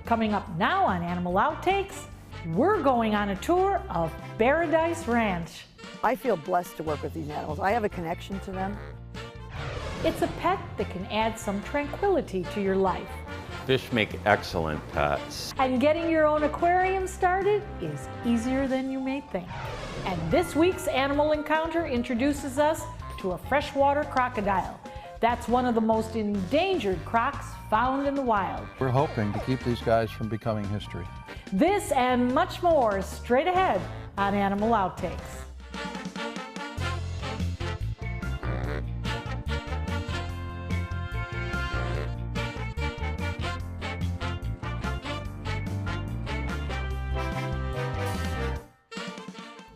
Coming up now on Animal Outtakes, we're going on a tour of Paradise Ranch. I feel blessed to work with these animals. I have a connection to them. It's a pet that can add some tranquility to your life. Fish make excellent pets. And getting your own aquarium started is easier than you may think. And this week's Animal Encounter introduces us to a freshwater crocodile. That's one of the most endangered crocs found in the wild. We're hoping to keep these guys from becoming history. This and much more straight ahead on Animal Outtakes.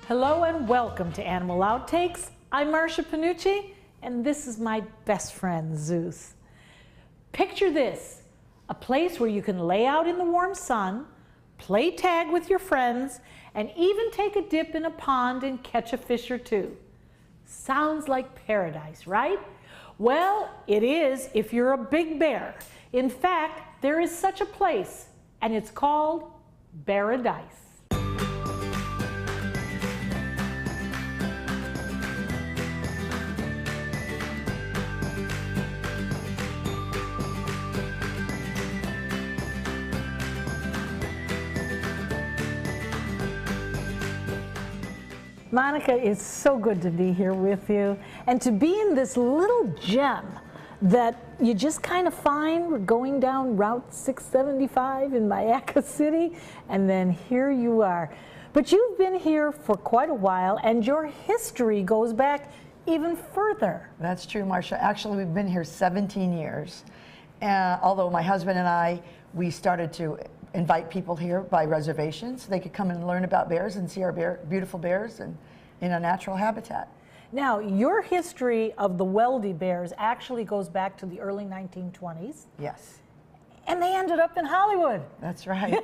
Hello and welcome to Animal Outtakes. I'm Marcia Panucci, and this is my best friend, Zeus. Picture this, a place where you can lay out in the warm sun, play tag with your friends, and even take a dip in a pond and catch a fish or two. Sounds like paradise, right? Well, it is if you're a big bear. In fact, there is such a place, and it's called Paradise. Monica, it's so good to be here with you and to be in this little gem that you just kind of find going down Route 675 in Mayaca City, and then here you are. But you've been here for quite a while, and your history goes back even further. That's true, Marcia. Actually, we've been here 17 years. Although my husband and I, we started to invite people here by reservation so they could come and learn about bears and see our beautiful bears and in a natural habitat. Now, your history of the Weldy bears actually goes back to the early 1920s. Yes. And they ended up in Hollywood. That's right.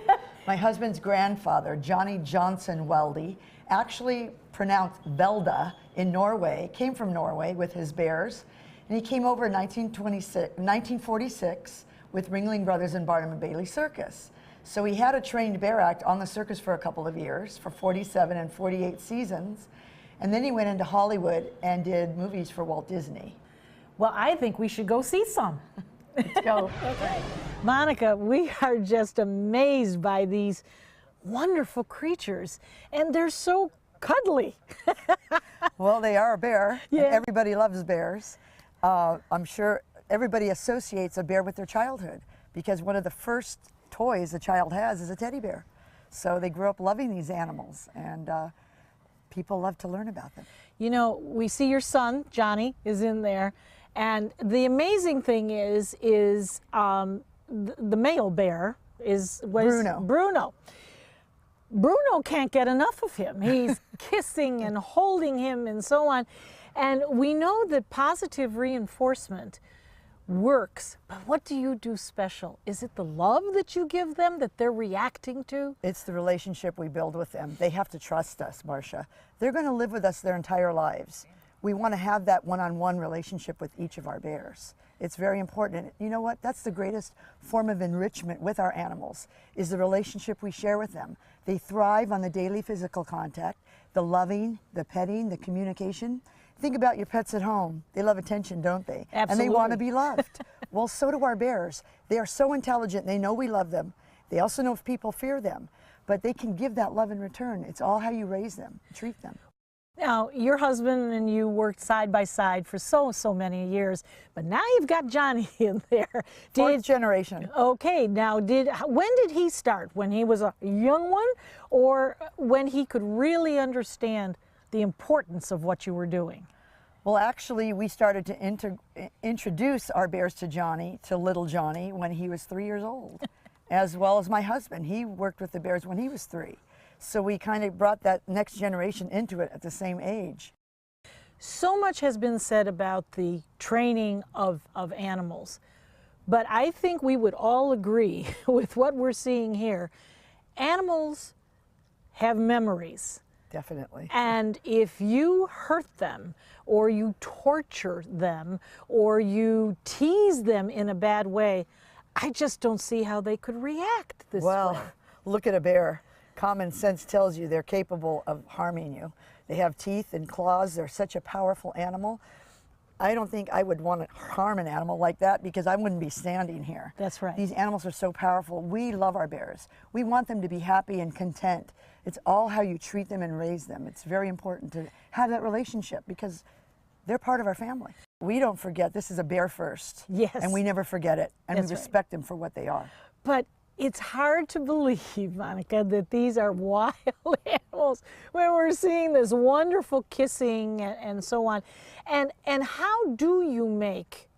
My husband's grandfather, Johnny Johnson Weldy, actually pronounced Velda in Norway, came from Norway with his bears, and he came over in 1946 with Ringling Brothers and Barnum and Bailey Circus. So he had a trained bear act on the circus for a couple of years, for 47 and 48 seasons. And then he went into Hollywood and did movies for Walt Disney. Well, I think we should go see some. Let's go. Okay. Monica, we are just amazed by these wonderful creatures, and they're so cuddly. Well, they are a bear. Yeah. And everybody loves bears. I'm sure everybody associates a bear with their childhood, because one of the first toys a child has is a teddy bear. So they grew up loving these animals, and people love to learn about them. You know, we see your son, Johnny, is in there, and the amazing thing is the male bear was Bruno. Bruno can't get enough of him. He's kissing and holding him and so on. And we know that positive reinforcement works, but what do you do special? Is it the love that you give them that they're reacting to? It's the relationship we build with them. They have to trust us, Marcia. They're going to live with us their entire lives. We want to have that one-on-one relationship with each of our bears. It's very important. And you know what? That's the greatest form of enrichment with our animals, is the relationship we share with them. They thrive on the daily physical contact, the loving, the petting, the communication. Think about your pets at home. They love attention, don't they? Absolutely. And they want to be loved. Well, so do our bears. They are so intelligent. They know we love them. They also know if people fear them, but they can give that love in return. It's all how you raise them, treat them. Now, your husband and you worked side by side for so many years, but now you've got Johnny in there. Fourth generation. Okay, now when did he start? When he was a young one, or when he could really understand the importance of what you were doing? Well, actually, we started to introduce our bears to little Johnny, when he was 3 years old, as well as my husband. He worked with the bears when he was 3. So we kind of brought that next generation into it at the same age. So much has been said about the training of animals, but I think we would all agree with what we're seeing here. Animals have memories. Definitely. And if you hurt them, or you torture them, or you tease them in a bad way, I just don't see how they could react this Well, way. look at a bear. Common sense tells you they're capable of harming you. They have teeth and claws. They're such a powerful animal. I don't think I would want to harm an animal like that because I wouldn't be standing here. That's right. These animals are so powerful. We love our bears. We want them to be happy and content. It's all how you treat them and raise them. It's very important to have that relationship because they're part of our family. We don't forget this is a bear first. Yes. And we never forget it. And That's we right. respect them for what they are. But it's hard to believe, Monica, that these are wild animals when we're seeing this wonderful kissing and so on. And how do you make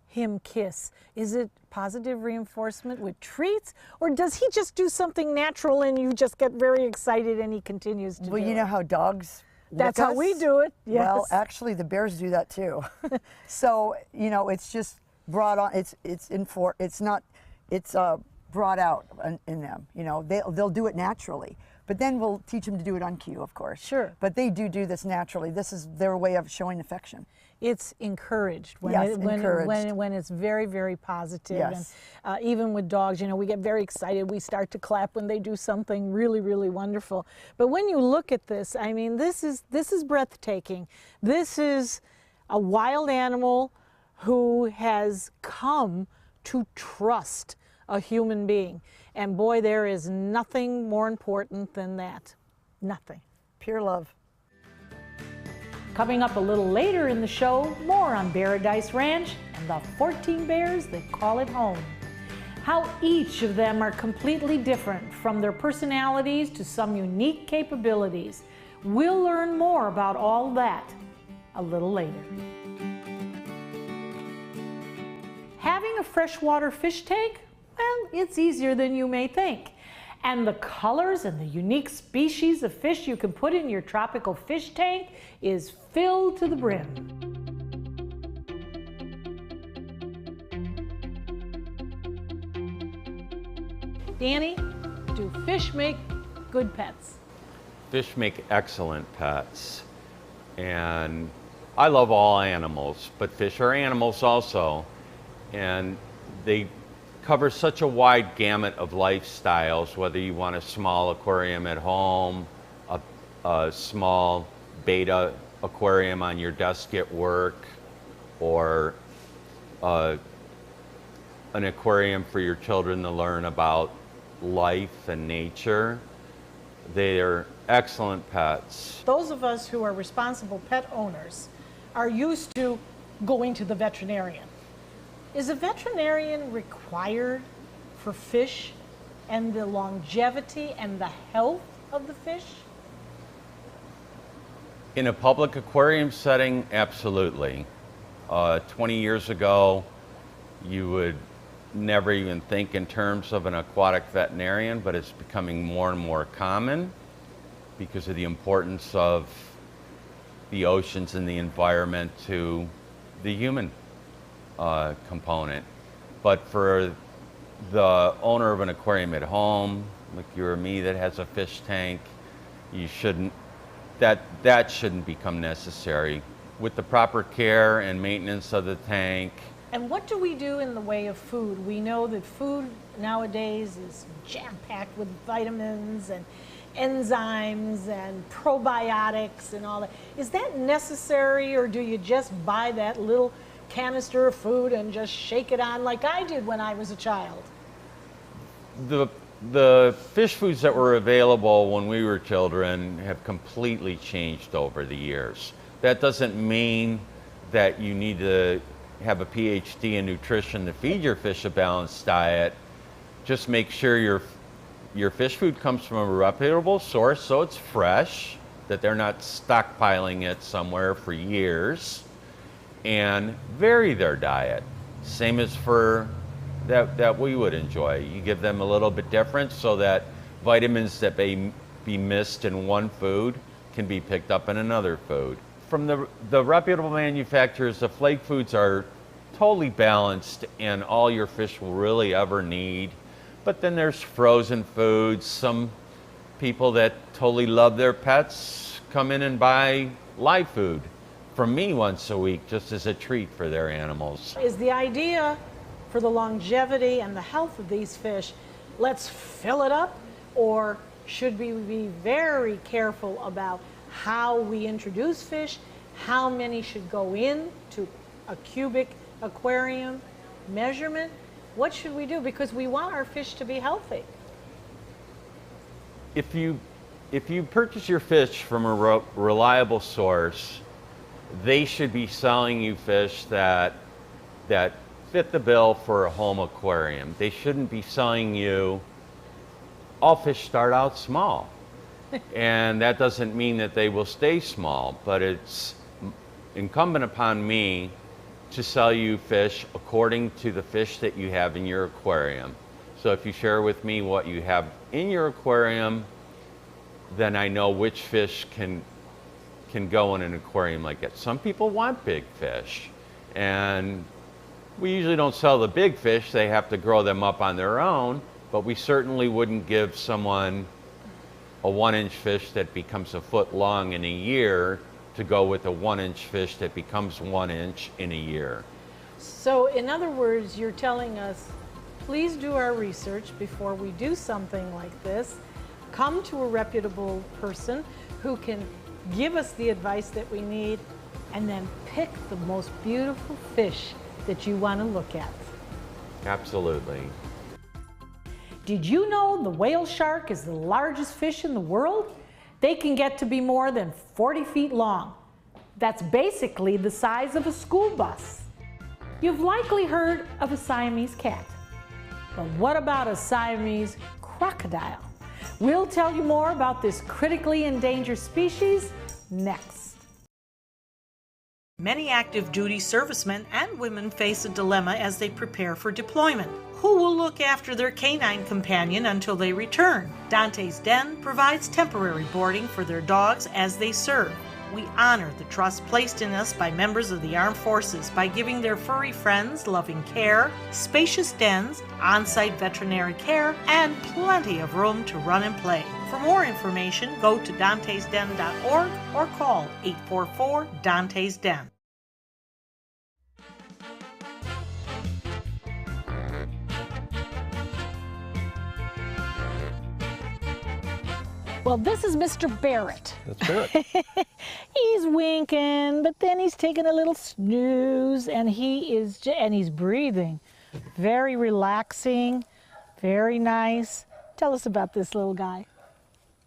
him kiss? Is it positive reinforcement with treats, or does he just do something natural and you just get very excited and he continues to do it? Well, you know how dogs That's lick how us? we do it, yes. Well, actually, the bears do that too. So, you know, it's just brought on. It's brought out in them. You know, they'll do it naturally. But then we'll teach them to do it on cue, of course. Sure. But they do this naturally. This is their way of showing affection. It's encouraged when, Yes, when, encouraged. it's very, very positive. Yes. And even with dogs, you know, we get very excited. We start to clap when they do something really, really wonderful. But when you look at this, I mean, this is breathtaking. This is a wild animal who has come to trust a human being. And boy, there is nothing more important than that. Nothing. Pure love. Coming up a little later in the show, more on Paradise Ranch and the 14 bears that call it home. How each of them are completely different, from their personalities to some unique capabilities. We'll learn more about all that a little later. Having a freshwater fish tank? Well, it's easier than you may think. And the colors and the unique species of fish you can put in your tropical fish tank is filled to the brim. Danny, do fish make good pets? Fish make excellent pets. And I love all animals, but fish are animals also. And they cover such a wide gamut of lifestyles, whether you want a small aquarium at home, a small beta aquarium on your desk at work, or an aquarium for your children to learn about life and nature. They are excellent pets. Those of us who are responsible pet owners are used to going to the veterinarian. Is a veterinarian required for fish and the longevity and the health of the fish? In a public aquarium setting, absolutely. 20 years ago, you would never even think in terms of an aquatic veterinarian, but it's becoming more and more common because of the importance of the oceans and the environment to the human component. But for the owner of an aquarium at home, like you or me that has a fish tank, you shouldn't, that shouldn't become necessary. With the proper care and maintenance of the tank. And what do we do in the way of food? We know that food nowadays is jam-packed with vitamins and enzymes and probiotics and all that. Is that necessary, or do you just buy that little canister of food and just shake it on like I did when I was a child? The fish foods that were available when we were children have completely changed over the years. That doesn't mean that you need to have a PhD in nutrition to feed your fish a balanced diet. Just make sure your fish food comes from a reputable source, so it's fresh, that they're not stockpiling it somewhere for years, and vary their diet. Same as for that we would enjoy. You give them a little bit different so that vitamins that may be missed in one food can be picked up in another food. From the reputable manufacturers, the flake foods are totally balanced and all your fish will really ever need. But then there's frozen foods. Some people that totally love their pets come in and buy live food from me once a week just as a treat for their animals. Is the idea for the longevity and the health of these fish, let's fill it up? Or should we be very careful about how we introduce fish, how many should go in to a cubic aquarium measurement? What should we do? Because we want our fish to be healthy. If you purchase your fish from a reliable source, they should be selling you fish that fit the bill for a home aquarium. They shouldn't be selling you, all fish start out small. And that doesn't mean that they will stay small, but it's incumbent upon me to sell you fish according to the fish that you have in your aquarium. So if you share with me what you have in your aquarium, then I know which fish can go in an aquarium like that. Some people want big fish, and we usually don't sell the big fish. They have to grow them up on their own, but we certainly wouldn't give someone a 1-inch fish that becomes a foot long in a year to go with a 1-inch fish that becomes 1 inch in a year. So in other words, you're telling us, please do our research before we do something like this. Come to a reputable person who can give us the advice that we need, and then pick the most beautiful fish that you want to look at. Absolutely. Did you know the whale shark is the largest fish in the world? They can get to be more than 40 feet long. That's basically the size of a school bus. You've likely heard of a Siamese cat. But what about a Siamese crocodile? We'll tell you more about this critically endangered species next. Many active duty servicemen and women face a dilemma as they prepare for deployment. Who will look after their canine companion until they return? Dante's Den provides temporary boarding for their dogs as they serve. We honor the trust placed in us by members of the armed forces by giving their furry friends loving care, spacious dens, on-site veterinary care, and plenty of room to run and play. For more information, go to dantesden.org or call 844-DANTES-DEN. Well, this is Mr. Barrett. That's Barrett. He's winking, but then he's taking a little snooze, and he's breathing. Very relaxing, very nice. Tell us about this little guy.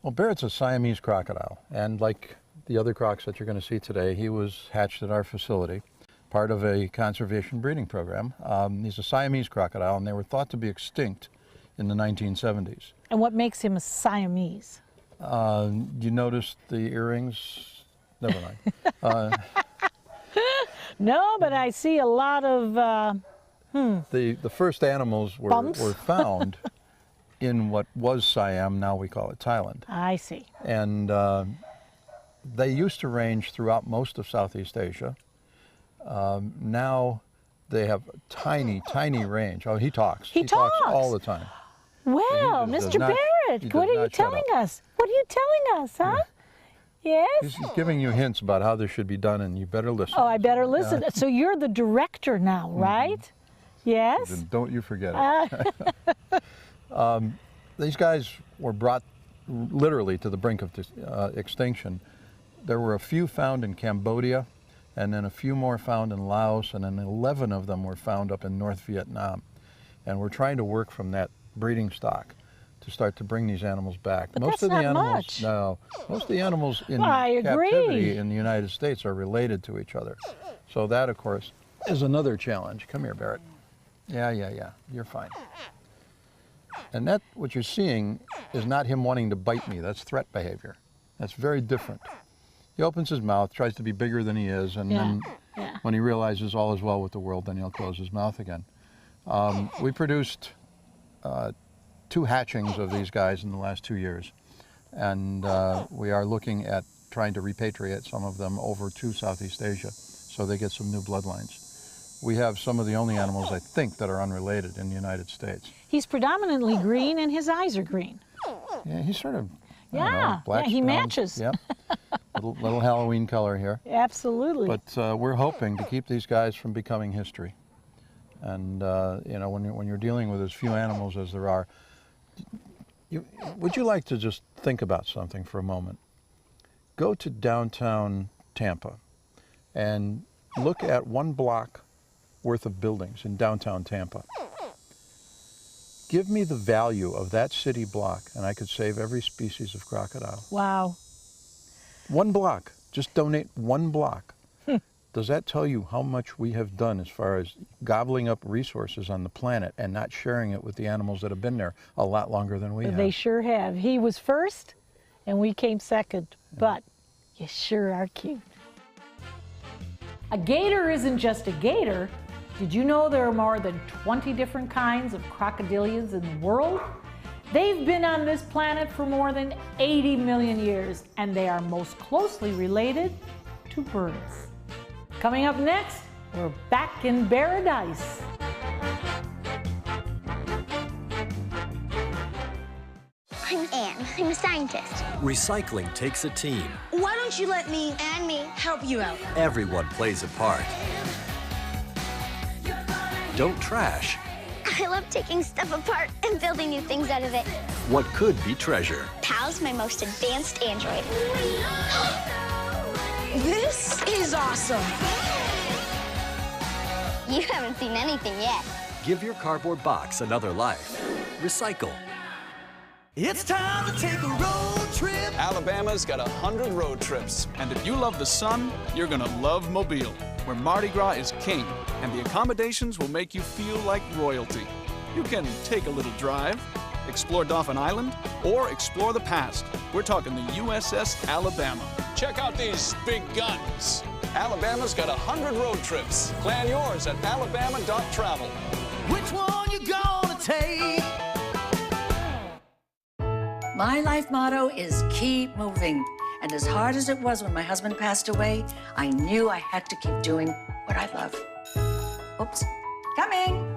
Well, Barrett's a Siamese crocodile, and like the other crocs that you're going to see today, he was hatched at our facility, part of a conservation breeding program. He's a Siamese crocodile, and they were thought to be extinct in the 1970s. And what makes him a Siamese? You noticed the earrings? Never mind. No, but I see a lot of, The first animals were found in what was Siam, now we call it Thailand. I see. And they used to range throughout most of Southeast Asia. Now they have tiny, tiny range. Oh, he talks. He talks all the time. Well, Mr. Barrett, what are you telling us? What are you telling us, huh? Yes? He's giving you hints about how this should be done, and you better listen. Oh, I better listen. So you're the director now, right? Yes? Then don't you forget it. These guys were brought literally to the brink of extinction. There were a few found in Cambodia, and then a few more found in Laos, and then 11 of them were found up in North Vietnam. And we're trying to work from that breeding stock to start to bring these animals back. But most of the animals, most of the animals in I captivity agree. in the United States are related to each other. So that, of course, is another challenge. Come here, Barrett. Yeah, you're fine. And that, what you're seeing, is not him wanting to bite me. That's threat behavior. That's very different. He opens his mouth, tries to be bigger than he is, and then when he realizes all is well with the world, then he'll close his mouth again. We produced 2 hatchings of these guys in the last 2 years, and we are looking at trying to repatriate some of them over to Southeast Asia so they get some new bloodlines. We have some of the only animals, I think, that are unrelated in the United States. He's predominantly green and his eyes are green. Yeah, he's sort of, black, he matches. Yep, little Halloween color here. Absolutely. But we're hoping to keep these guys from becoming history. And you know, when you're dealing with as few animals as there are, would you like to just think about something for a moment? Go to downtown Tampa and look at 1 block worth of buildings in downtown Tampa. Give me the value of that city block and I could save every species of crocodile. Wow. 1 block, just donate 1 block. Does that tell you how much we have done as far as gobbling up resources on the planet and not sharing it with the animals that have been there a lot longer than we have? They sure have. He was first and we came second, but you sure are cute. A gator isn't just a gator. Did you know there are more than 20 different kinds of crocodilians in the world? They've been on this planet for more than 80 million years, and they are most closely related to birds. Coming up next, we're back in paradise. I'm Anne. I'm a scientist. Recycling takes a team. Why don't you let me And me. help you out? Everyone plays a part. Don't trash I love taking stuff apart and building new things out of it. what could be treasure. Pal's my most advanced android. This is awesome. You haven't seen anything yet. Give your cardboard box another life. Recycle. It's time to take a road trip. Alabama's got 100 road trips. And if you love the sun, you're gonna love Mobile, where Mardi Gras is king, and the accommodations will make you feel like royalty. You can take a little drive, explore Dauphin Island, or explore the past. We're talking the USS Alabama. Check out these big guns. Alabama's got 100 road trips. Plan yours at alabama.travel. Which one you gonna take? My life motto is keep moving. And as hard as it was when my husband passed away, I knew I had to keep doing what I love. Oops, coming.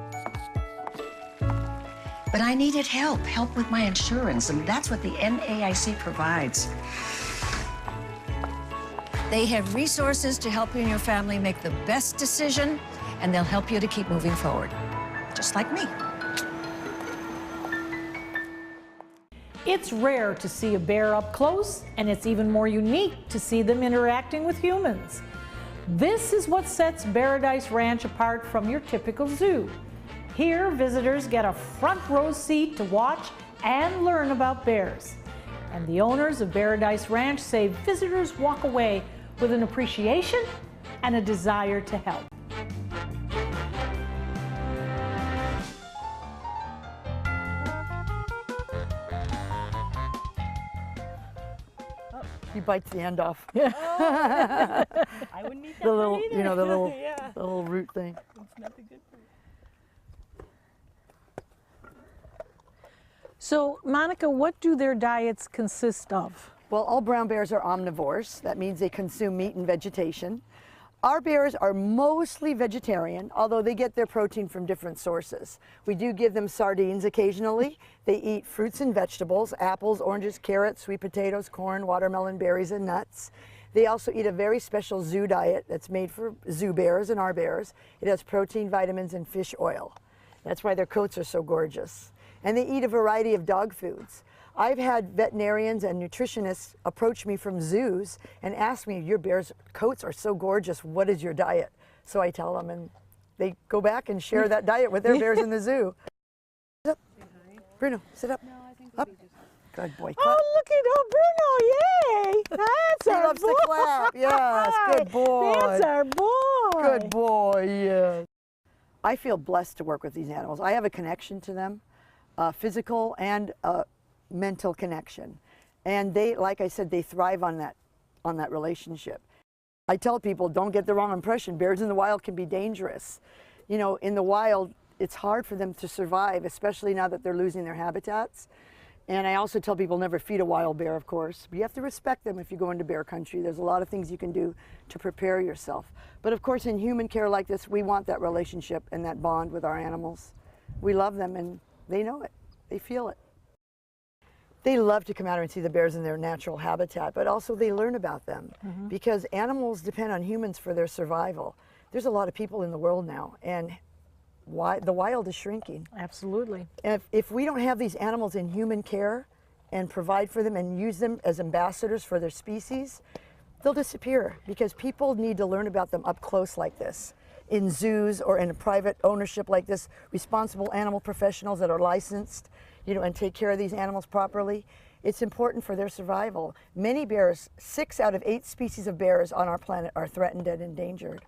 But I needed help with my insurance, and that's what the NAIC provides. They have resources to help you and your family make the best decision, and they'll help you to keep moving forward, just like me. It's rare to see a bear up close, and it's even more unique to see them interacting with humans. This is what sets Paradise Ranch apart from your typical zoo. Here, visitors get a front row seat to watch and learn about bears. And the owners of Paradise Ranch say visitors walk away with an appreciation and a desire to help. He bites the end off. I wouldn't eat that The little, either. you know, the little, Yeah. the little root thing. It's nothing good for you. So, Monica, what do their diets consist of? Well, all brown bears are omnivores. That means they consume meat and vegetation. Our bears are mostly vegetarian, although they get their protein from different sources. We do give them sardines occasionally. They eat fruits and vegetables, apples, oranges, carrots, sweet potatoes, corn, watermelon, berries, and nuts. They also eat a very special zoo diet that's made for zoo bears and our bears. It has protein, vitamins, and fish oil. That's why their coats are so gorgeous. And they eat a variety of dog foods. I've had veterinarians and nutritionists approach me from zoos and ask me, your bear's coats are so gorgeous, what is your diet? So I tell them, and they go back and share that diet with their bears in the zoo. Sit up. Bruno, sit up. Up. Good boy. Clap. Oh, look at Bruno, yay! That's He our loves boy! to clap, yes, good boy. That's our boy! Good boy, yes. I feel blessed to work with these animals. I have a connection to them, physical and mental connection. And they, like I said, they thrive on that relationship. I tell people, don't get the wrong impression. Bears in the wild can be dangerous. You know, in the wild, it's hard for them to survive, especially now that they're losing their habitats. And I also tell people never feed a wild bear, of course. But you have to respect them if you go into bear country. There's a lot of things you can do to prepare yourself. But of course, in human care like this, we want that relationship and that bond with our animals. We love them and they know it. They feel it. They love to come out and see the bears in their natural habitat, but also they learn about them because animals depend on humans for their survival. There's a lot of people in the world now, and the wild is shrinking. Absolutely. If we don't have these animals in human care and provide for them and use them as ambassadors for their species, they'll disappear, because people need to learn about them up close like this. In zoos or in a private ownership like this, responsible animal professionals that are licensed, you know, and take care of these animals properly. It's important for their survival. Many bears, 6 out of 8 species of bears on our planet are threatened and endangered.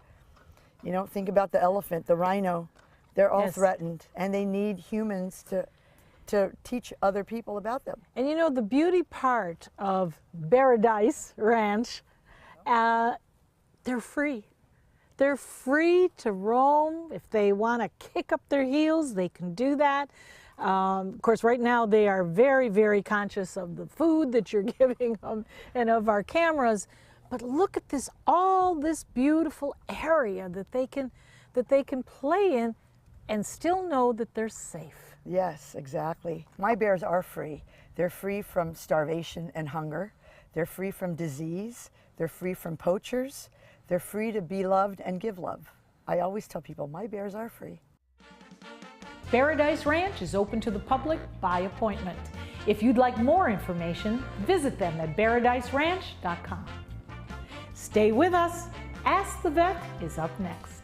You know, think about the elephant, the rhino. They're all threatened, and they need humans to teach other people about them. And you know, the beauty part of Paradise Ranch, they're free. They're free to roam. If they want to kick up their heels, they can do that. Of course, right now they are very, very conscious of the food that you're giving them and of our cameras. But look at this, all this beautiful area that they can play in and still know that they're safe. Yes, exactly. My bears are free. They're free from starvation and hunger. They're free from disease. They're free from poachers. They're free to be loved and give love. I always tell people, my bears are free. Paradise Ranch is open to the public by appointment. If you'd like more information, visit them at paradiseranch.com. Stay with us. Ask the Vet is up next.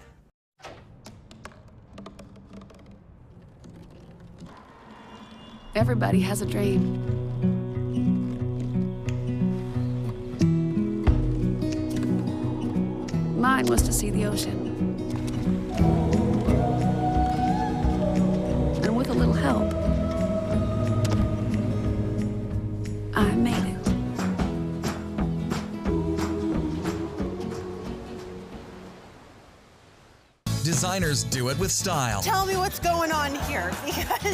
Everybody has a dream. Mine was to see the ocean. And with a little help, I made it. Designers do it with style. Tell me what's going on here.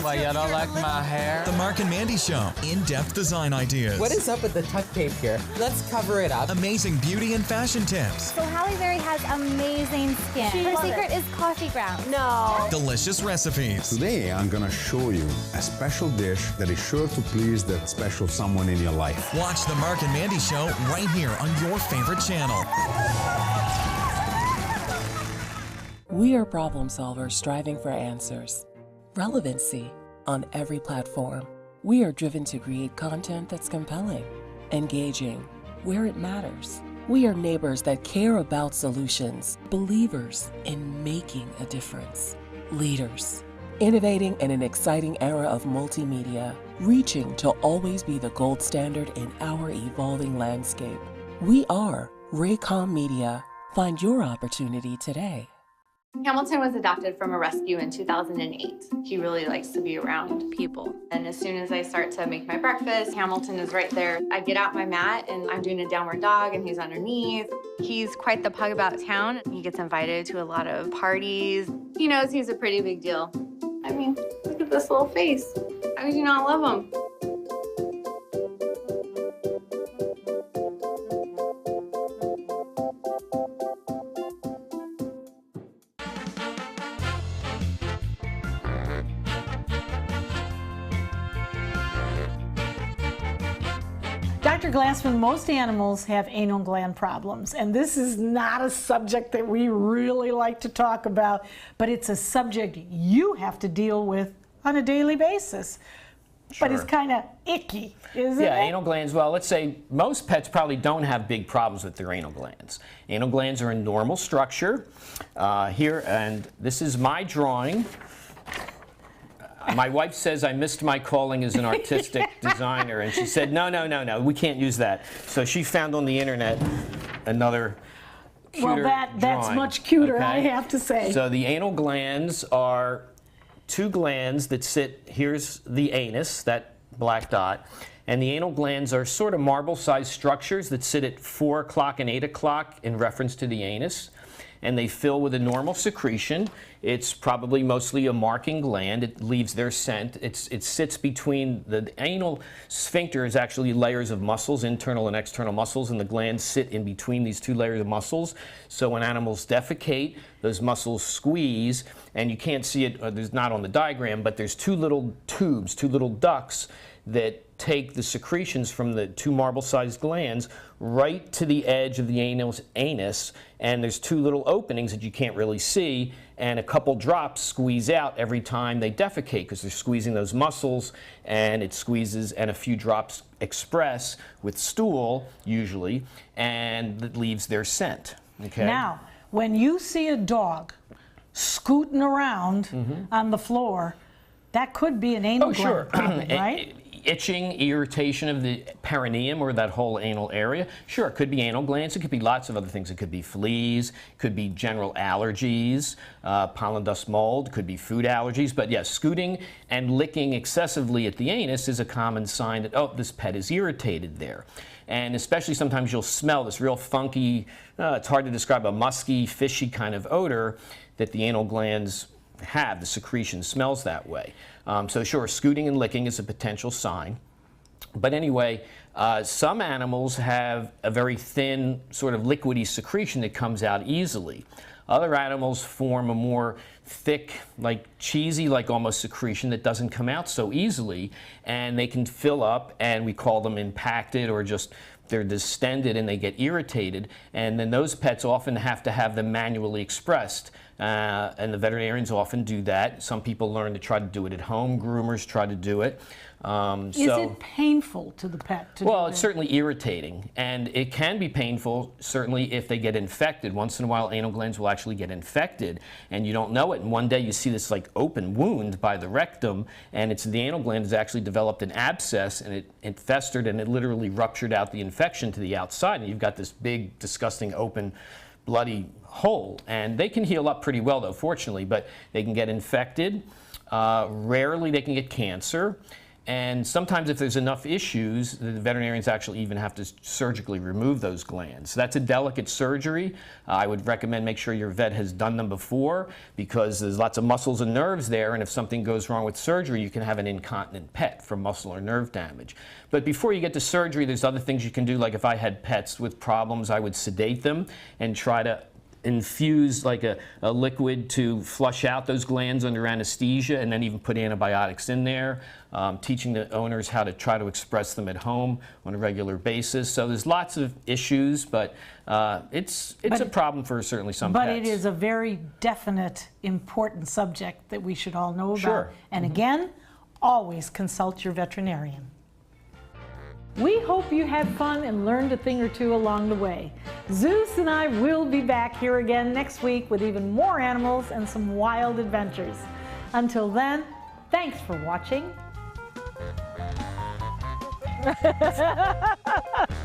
Why, you don't like my hair? The Mark and Mandy Show. In-depth design ideas. What is up with the tuck tape here? Let's cover it up. Amazing beauty and fashion tips. So Halle Berry has amazing skin. Her secret is coffee grounds. No. Delicious recipes. Today, I'm gonna show you a special dish that is sure to please that special someone in your life. Watch the Mark and Mandy Show right here on your favorite channel. We are problem solvers striving for answers. Relevancy on every platform. We are driven to create content that's compelling, engaging, where it matters. We are neighbors that care about solutions, believers in making a difference, leaders, innovating in an exciting era of multimedia, reaching to always be the gold standard in our evolving landscape. We are Raycom Media. Find your opportunity today. Hamilton was adopted from a rescue in 2008. He really likes to be around people. And as soon as I start to make my breakfast, Hamilton is right there. I get out my mat and I'm doing a downward dog and he's underneath. He's quite the pug about town. He gets invited to a lot of parties. He knows he's a pretty big deal. I mean, look at this little face. How could you not love him? Dr. Glassman, most animals have anal gland problems, and this is not a subject that we really like to talk about, but it's a subject you have to deal with on a daily basis. Sure. But it's kind of icky, isn't it? Yeah, anal glands, well, let's say most pets probably don't have big problems with their anal glands. Anal glands are in normal structure. Here, and this is my drawing. My wife says I missed my calling as an artistic designer, and she said, no, we can't use that. So she found on the internet another cuter that's drawing. much cuter, Okay? I have to say. So the anal glands are 2 glands that sit, here's the anus, that black dot, and the anal glands are sort of marble-sized structures that sit at 4 o'clock and 8 o'clock in reference to the anus. And they fill with a normal secretion. It's probably mostly a marking gland. It leaves their scent. It sits between, the anal sphincter is actually layers of muscles, internal and external muscles, and the glands sit in between these 2 layers of muscles. So when animals defecate, those muscles squeeze, and you can't see it, there's not on the diagram, but there's 2 little tubes, 2 little ducts that take the secretions from the 2 marble-sized glands right to the edge of the anus, and there's 2 little openings that you can't really see, and a couple drops squeeze out every time they defecate because they're squeezing those muscles, and it squeezes, and a few drops express with stool usually, and it leaves their scent. Okay. Now, when you see a dog scooting around on the floor, that could be an anal gland problem, right? Itching, irritation of the perineum or that whole anal area. Sure, it could be anal glands. It could be lots of other things. It could be fleas, could be general allergies, pollen dust mold, could be food allergies. But yes, scooting and licking excessively at the anus is a common sign that, oh, this pet is irritated there. And especially sometimes you'll smell this real funky, it's hard to describe, a musky, fishy kind of odor that the anal glands have. The secretion smells that way. So sure, scooting and licking is a potential sign. But anyway, some animals have a very thin, sort of liquidy secretion that comes out easily. Other animals form a more thick, like cheesy, like almost secretion that doesn't come out so easily, and they can fill up, and we call them impacted, or just they're distended and they get irritated, and then those pets often have to have them manually expressed. And the veterinarians often do that. Some people learn to try to do it at home. Groomers try to do it. Is it painful to the pet to do Well, it's certainly irritating, and it can be painful, certainly, if they get infected. Once in a while, anal glands will actually get infected, and you don't know it. And one day you see this like open wound by the rectum, and it's the anal gland has actually developed an abscess, and it festered, and it literally ruptured out the infection to the outside, and you've got this big, disgusting, open, bloody hole. And they can heal up pretty well, though, fortunately, but they can get infected. Rarely they can get cancer. And sometimes if there's enough issues, the veterinarians actually even have to surgically remove those glands. So that's a delicate surgery. I would recommend make sure your vet has done them before, because there's lots of muscles and nerves there, and if something goes wrong with surgery, you can have an incontinent pet from muscle or nerve damage. But before you get to surgery, there's other things you can do. Like if I had pets with problems, I would sedate them and try to infuse like a liquid to flush out those glands under anesthesia, and then even put antibiotics in there, teaching the owners how to try to express them at home on a regular basis. So there's lots of issues, but it's a problem for certainly some pets. But it is a very definite, important subject that we should all know about. Sure. And again, always consult your veterinarian. We hope you had fun and learned a thing or two along the way. Zeus and I will be back here again next week with even more animals and some wild adventures. Until then, thanks for watching.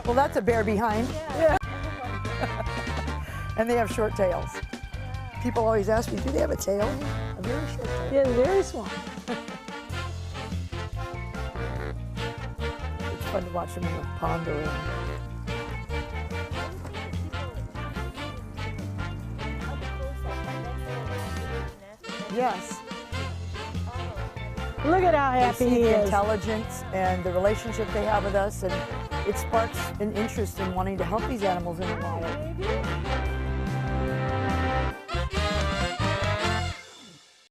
Well, that's a bear behind. Yeah. And they have short tails. People always ask me, do they have a tail? A very short tail. Yeah, very small. Fun to watch them in the pond or Yes. Look at how happy they see he the is. Intelligence and the relationship they have with us, and it sparks an interest in wanting to help these animals in the wild.